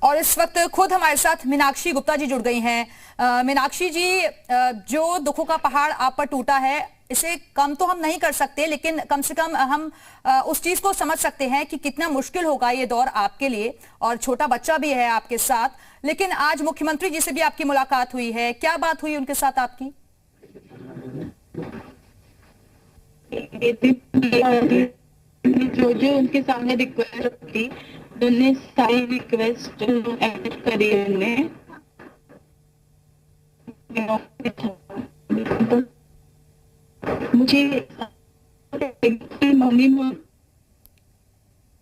और इस वक्त खुद हमारे साथ मीनाक्षी गुप्ता जी जुड़ गई हैं। मीनाक्षी जी, जो दुखों का पहाड़ आप पर टूटा है, इसे कम तो हम नहीं कर सकते, लेकिन कम से कम हम उस चीज को समझ सकते हैं कि कितना मुश्किल होगा ये दौर आपके लिए, और छोटा बच्चा भी है आपके साथ। लेकिन आज मुख्यमंत्री जी से भी आपकी मुलाकात हुई है, क्या बात हुई उनके साथ आपकी? जो उनके सामने रिक्वेस्ट थी, उन्होंने सारी रिक्वेस्ट एक्सेप्ट करी। उन्हें मुझे मम्मी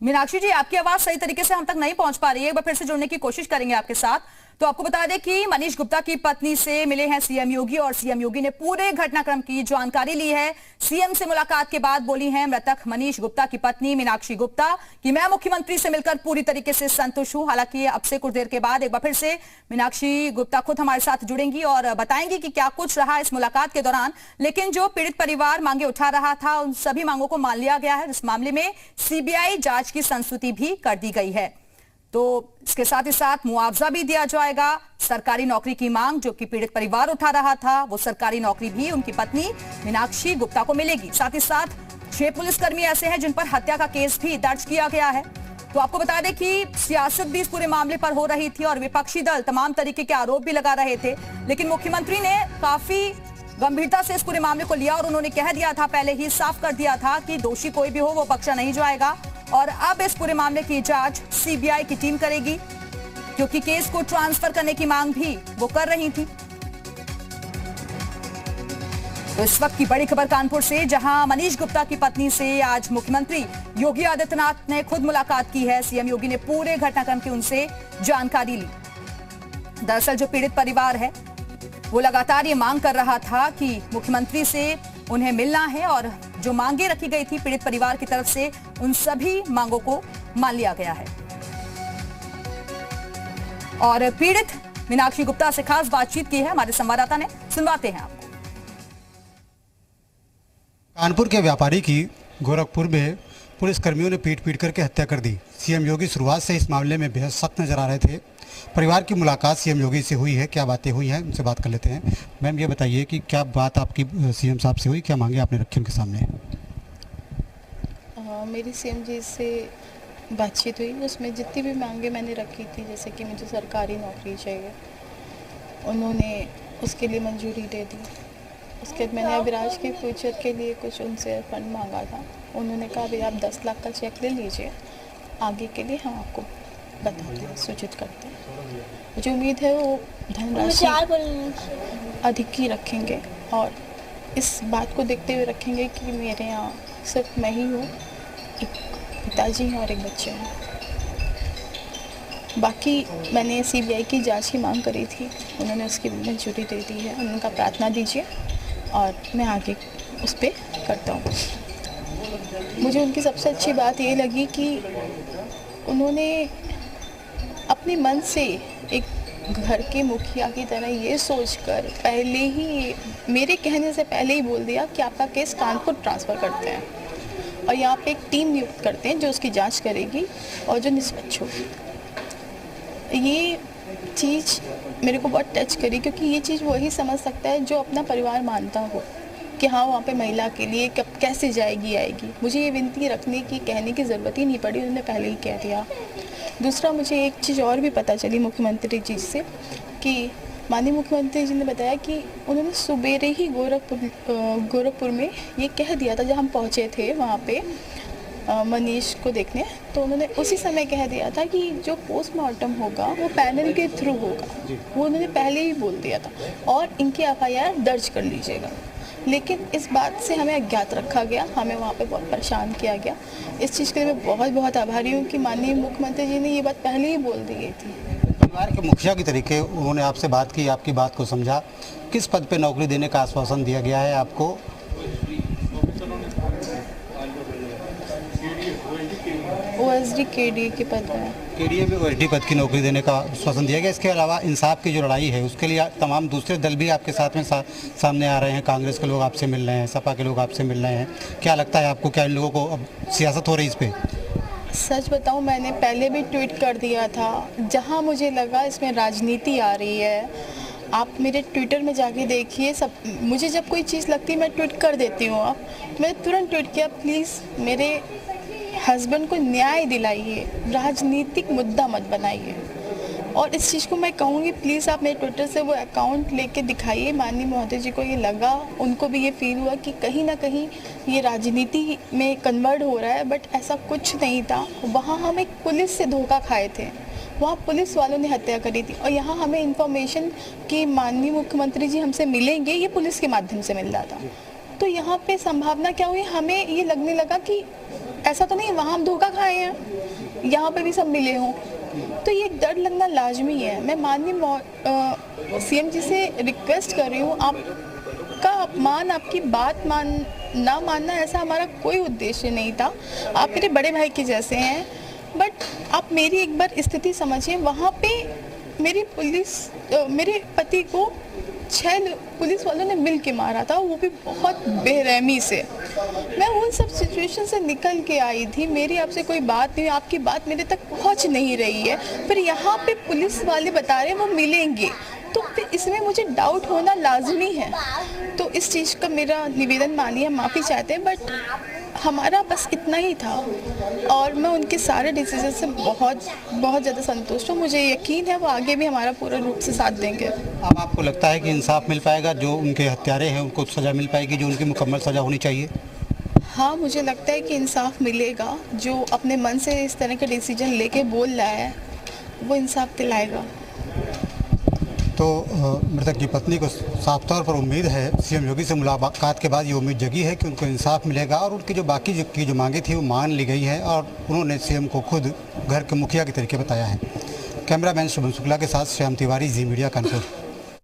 मीनाक्षी जी, आपकी आवाज सही तरीके से हम तक नहीं पहुंच पा रही है, एक बार फिर से जुड़ने की कोशिश करेंगे आपके साथ। तो आपको बता दें कि मनीष गुप्ता की पत्नी से मिले हैं सीएम योगी, और सीएम योगी ने पूरे घटनाक्रम की जानकारी ली है। सीएम से मुलाकात के बाद बोली हैं मृतक मनीष गुप्ता की पत्नी मीनाक्षी गुप्ता कि मैं मुख्यमंत्री से मिलकर पूरी तरीके से संतुष्ट हूं। हालांकि अब से कुछ देर के बाद एक बार फिर से मीनाक्षी गुप्ता खुद हमारे साथ जुड़ेंगी और बताएंगी कि क्या कुछ रहा इस मुलाकात के दौरान। लेकिन जो पीड़ित परिवार मांगे उठा रहा था, उन सभी मांगों को मान लिया गया है। इस मामले में सीबीआई जांच की संस्तुति भी कर दी गई है। तो इसके साथ ही साथ मुआवजा भी दिया जाएगा। सरकारी नौकरी की मांग जो कि पीड़ित परिवार उठा रहा था, वो सरकारी नौकरी भी उनकी पत्नी मीनाक्षी गुप्ता को मिलेगी। साथ ही साथ 6 पुलिसकर्मी ऐसे हैं जिन पर हत्या का केस भी दर्ज किया गया है। तो आपको बता दें कि सियासत भी इस पूरे मामले पर हो रही थी और विपक्षी दल तमाम तरीके के आरोप भी लगा रहे थे, लेकिन मुख्यमंत्री ने काफी गंभीरता से इस पूरे मामले को लिया और उन्होंने कह दिया था, पहले ही साफ कर दिया था कि दोषी कोई भी हो वो बख्शा नहीं जाएगा। और अब इस पूरे मामले की जांच सीबीआई की टीम करेगी, क्योंकि केस को ट्रांसफर करने की मांग भी वो कर रही थी। तो इस वक्त की बड़ी खबर कानपुर से, जहां मनीष गुप्ता की पत्नी से आज मुख्यमंत्री योगी आदित्यनाथ ने खुद मुलाकात की है। सीएम योगी ने पूरे घटनाक्रम की उनसे जानकारी ली। दरअसल जो पीड़ित परिवार है वो लगातार ये मांग कर रहा था कि मुख्यमंत्री से उन्हें मिलना है, और जो मांगे रखी गई थी पीड़ित परिवार की तरफ से, उन सभी मांगों को मान लिया गया है। और पीड़ित मीनाक्षी गुप्ता से खास बातचीत की है हमारे संवाददाता ने, सुनवाते हैं आपको। कानपुर के व्यापारी की गोरखपुर में पुलिस कर्मियों ने पीट करके हत्या कर दी। सीएम योगी शुरुआत से इस मामले में बेहद सख्त नजर आ रहे थे। परिवार की मुलाकात सीएम योगी से हुई है, क्या बातें हुई हैं उनसे बात कर लेते हैं। मैम, ये बताइए कि क्या बात आपकी सीएम साहब से हुई, क्या मांगे आपने रखी उनके सामने? मेरी सीएम जी से बातचीत हुई, उसमें जितनी भी मांगे मैंने रखी थी, जैसे कि मुझे सरकारी नौकरी चाहिए, उन्होंने उसके लिए मंजूरी दे दी। उसके बाद मैंने अभिराज के फ्यूचर के लिए कुछ उनसे फंड मांगा था। उन्होंने कहा भाई आप 10 लाख का चेक ले लीजिए, आगे के लिए हम आपको बताते हैं, सूचित करते हैं। मुझे उम्मीद है वो धनराशि अधिक ही रखेंगे, और इस बात को देखते हुए रखेंगे कि मेरे यहाँ सिर्फ मैं ही हूँ, एक पिताजी हैं और एक बच्चे हैं। बाकी मैंने सीबीआई की जांच की मांग करी थी, उन्होंने उसकी मंजूरी दे दी है। उनका प्रार्थना दीजिए और मैं आगे उस पर करता हूँ। मुझे उनकी सबसे अच्छी बात ये लगी कि उन्होंने अपने मन से एक घर के मुखिया की तरह ये सोचकर पहले ही, मेरे कहने से पहले ही बोल दिया कि आपका केस कानपुर ट्रांसफ़र करते हैं और यहाँ पे एक टीम नियुक्त करते हैं जो उसकी जांच करेगी और जो निष्पक्ष होगी। ये चीज़ मेरे को बहुत टच करी, क्योंकि ये चीज़ वही समझ सकता है जो अपना परिवार मानता हो कि हाँ वहाँ पे महिला के लिए कब कैसे जाएगी आएगी। मुझे ये विनती रखने की, कहने की ज़रूरत ही नहीं पड़ी, उन्होंने पहले ही कह दिया। दूसरा, मुझे एक चीज़ और भी पता चली मुख्यमंत्री जी से कि माननीय मुख्यमंत्री जी ने बताया कि उन्होंने सुबेरे ही गोरखपुर में ये कह दिया था, जब हम पहुँचे थे वहाँ पे मनीष को देखने, तो उन्होंने उसी समय कह दिया था कि जो पोस्टमार्टम होगा वो पैनल के थ्रू होगा, वो उन्होंने पहले ही बोल दिया था, और इनकी एफआईआर दर्ज कर लीजिएगा। लेकिन इस बात से हमें अज्ञात रखा गया, हमें वहाँ पे बहुत परेशान किया गया। इस चीज़ के लिए मैं बहुत बहुत आभारी हूँ कि माननीय मुख्यमंत्री जी ने ये बात पहले ही बोल दी गई थी। परिवार के मुखिया की तरीके उन्होंने आपसे बात की, आपकी बात को समझा, किस पद पे नौकरी देने का आश्वासन दिया गया है आपको? ओएसडी केडीए के पद में, केडीए में ओएसडी पद की नौकरी देने का आश्वासन दिया गया। इसके अलावा इंसाफ की जो लड़ाई है उसके लिए तमाम दूसरे दल भी आपके साथ में सामने आ रहे हैं। कांग्रेस के लोग आपसे मिल रहे हैं, सपा के लोग आपसे मिल रहे हैं। क्या लगता है आपको, क्या इन लोगों को अब सियासत हो रही है इस पर? सच बताऊं, मैंने पहले भी ट्वीट कर दिया था। जहां मुझे लगा इसमें राजनीति आ रही है, आप मेरे ट्विटर में जाके देखिए। सब मुझे जब कोई चीज़ लगती है मैं ट्वीट कर देती हूँ। मैं तुरंत ट्वीट किया, प्लीज़ मेरे हस्बैंड को न्याय दिलाइए, राजनीतिक मुद्दा मत बनाइए। और इस चीज़ को मैं कहूँगी, प्लीज़ आप मेरे ट्विटर से वो अकाउंट लेके दिखाइए। माननीय महोदय जी को ये लगा, उनको भी ये फील हुआ कि कहीं ना कहीं ये राजनीति में कन्वर्ट हो रहा है, बट ऐसा कुछ नहीं था। वहाँ हम एक पुलिस से धोखा खाए थे, वहाँ पुलिस वालों ने हत्या करी थी। और यहाँ हमें इन्फॉर्मेशन कि माननीय मुख्यमंत्री जी हमसे मिलेंगे, ये पुलिस के माध्यम से मिल रहा था। तो यहाँ पे संभावना क्या हुई, हमें ये लगने लगा कि ऐसा तो नहीं, वहाँ हम धोखा खाए हैं, यहाँ पे भी सब मिले हों। तो ये एक डर लगना लाजमी है। मैं माननीय सीएम जी से रिक्वेस्ट कर रही हूँ, आपका अपमान, आपकी बात ना मानना, ऐसा हमारा कोई उद्देश्य नहीं था। आप मेरे बड़े भाई के जैसे हैं, बट आप मेरी एक बार स्थिति समझिए। वहाँ पे मेरे पति को 6 पुलिस वालों ने मिल के मारा था, वो भी बहुत बेरहमी से। मैं उन सब सिचुएशन से निकल के आई थी। मेरी आपसे कोई बात नहीं, आपकी बात मेरे तक पहुंच नहीं रही है, फिर यहाँ पे पुलिस वाले बता रहे हैं वो मिलेंगे, तो फिर इसमें मुझे डाउट होना लाजमी है। तो इस चीज़ का मेरा निवेदन मानिए, हम माफ़ी चाहते हैं, बट हमारा बस इतना ही था। और मैं उनके सारे डिसीजन से बहुत ज़्यादा संतुष्ट हूँ। मुझे यकीन है वो आगे भी हमारा पूरा रूप से साथ देंगे। अब आपको लगता है कि इंसाफ मिल पाएगा, जो उनके हत्यारे हैं उनको सज़ा मिल पाएगी, जो उनकी मुकम्मल सज़ा होनी चाहिए? हाँ, मुझे लगता है कि इंसाफ मिलेगा। जो अपने मन से इस तरह के डिसीजन लेके बोल रहा है, वो इंसाफ दिलाएगा। तो मृतक की पत्नी को साफ तौर पर उम्मीद है, सीएम योगी से मुलाकात के बाद ये उम्मीद जगी है कि उनको इंसाफ मिलेगा और उनकी जो बाकी जो मांगे थी वो मान ली गई है और उन्होंने सीएम को खुद घर के मुखिया के तरीके बताया है। कैमरामैन शुभम शुक्ला के साथ श्याम तिवारी, जी मीडिया, कानपुर।